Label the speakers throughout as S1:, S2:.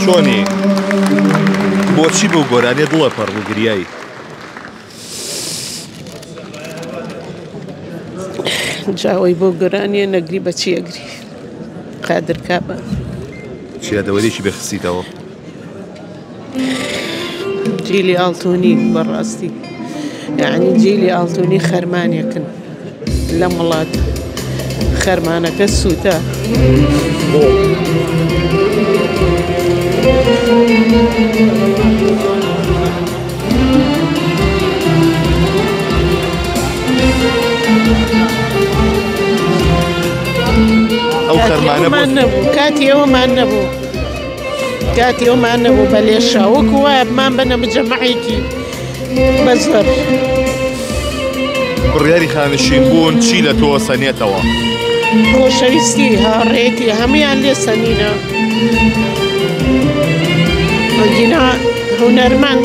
S1: چۆنی؟ بۆچی بەو گۆرانیە دڵە پەڕ بوو گریایی؟
S2: جاوەی بۆ گۆرانیە نەگری بەچی ئەگری قادر کابە
S1: چیادەوەریشی بەخسیتەوە؟
S2: جیلی ئاڵتوونی بەڕاستی یعنی جیلی ئاڵتوونی خەرمانێکن لە وڵات خەرمانەکە سووتە
S1: ئەو خەرمانە
S2: نەبوو کاتی ئەومان نەبوو کاتی ئەومان نەبوو بە لێشا وەکو وایە بمان بەنە مجەمەعێکی بەزەر
S1: بڕیاری خانشین بوون چی لە تۆ سەنێتەوە؟
S2: خۆشەویستی هاوڕێتی هەمویان لێ سەنینە ئەگینا هونەرمەند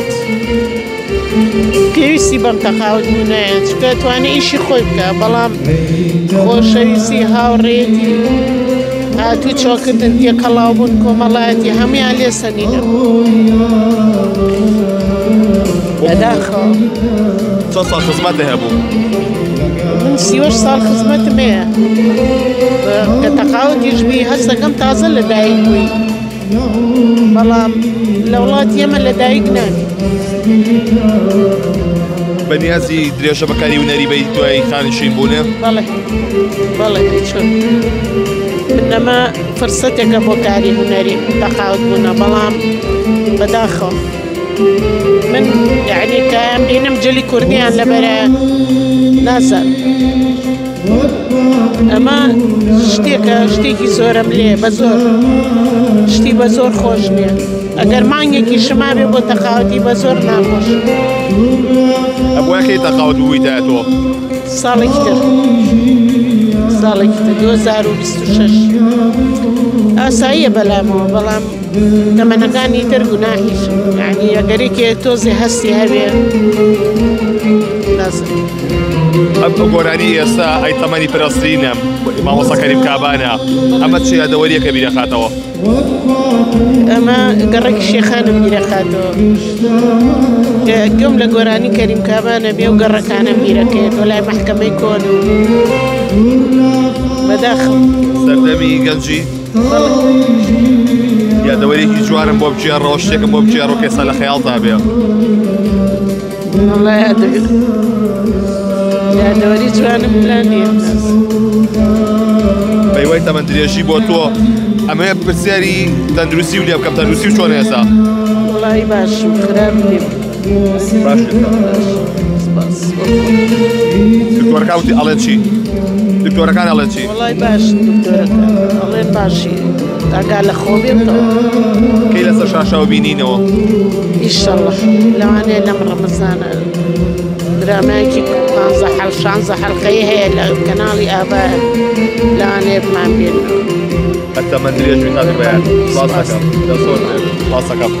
S2: پێویستی بەم تەقاوت بوونایە چکە توانێت ئیشی خۆی بکە بەڵام خۆشەویستی هاوڕێتی هاتوو چۆکردن تێکەڵاو بوون کۆمەڵایەتی هەمویان لێ سەنینە بەداخەوە
S1: چەند ساڵ خزمەتە هەبوو؟
S2: من 38 ساڵ خزمەتم هەیە کە تەقاوتیش بی هەست دەکەم تازە لەدایک بووی بەڵام لە وڵاتی ئێمە لەدایک نانی
S1: بەنیازی درێژە بەکاری هونەری بەی دوای خانشین بوونێ؟
S2: بەڵێ بەڵێ چۆن منەمە فرسەتێکە بۆ کاری هونەری تەقاوت بوونە بەڵام بەداخەوە من یعنی کە ئەم بینم جلی کوردیان لەبەرە نازان ئەمە شتێکە شتێکی زۆرم لێ بە زۆر شتی بە زۆر خۆش نییە ئەگەر مانگێکی شما بێ بۆ تەقاوەتی بە زۆر ناخۆش
S1: ئەبووەکەی تەقاوت بوویتایەتەوە؟
S2: ساڵێکی تر 2026 ئاساییە بەلامەوە بەڵام تەمەنەکانی تر گوناهیش یعنی ئەگەرێکێ تۆزی هەستی هەبێ نازم
S1: ئەم گۆرانی ئێستا ئەی تەمەنی پرەسترینە مامۆستا کەریم کابانە ئەمە چ یادەوەریەکە بیرەخاتەوە؟
S2: ئەمە گەڕێکی شێخانم بیرەخاتەوە گەم لە گۆرانی کەریم کابانە بێ و گەڕەکانە بیرەکەێت وەلای مەحکەمەی کۆن و بەداخەوە
S1: سەردەمی گەنجی یادەوەریەکی جوانم بۆ بگێڕەوە شتێکم بۆ بگێڕەوە کە ئێستا لە خەیاڵتا بێ
S2: وەڵای یادەوەری جوانم پلان نییە
S1: بەی وای تەمەند درێژی بۆ تۆ ئەمەیە پرسیاری تەندروستی و لێ بکەم تەندروستی و چۆن ئێستا؟
S2: وەڵای باش و خراپ نیم
S1: دکتۆرەکان وتی ئەڵێن چی؟ دکتۆرەکان ئەڵێن چی؟
S2: وەڵای باش دکتۆرەکان ئەڵێن باشی ئاگا لە خۆ بێتەوە
S1: کەی لەسەر شاشاوە بینینەوە؟
S2: ئیشەڵڵا لەوانەیە لەم ڕەمەزانە درامایەکی 16 حەڵقەیە هەیە لە کەناڵی ئابا لەوانەیە بمان بێنەوە
S1: ئەتەمەند درێژ بێت کاتێک بەیان باس دەکەم دەسۆر باس دەکەم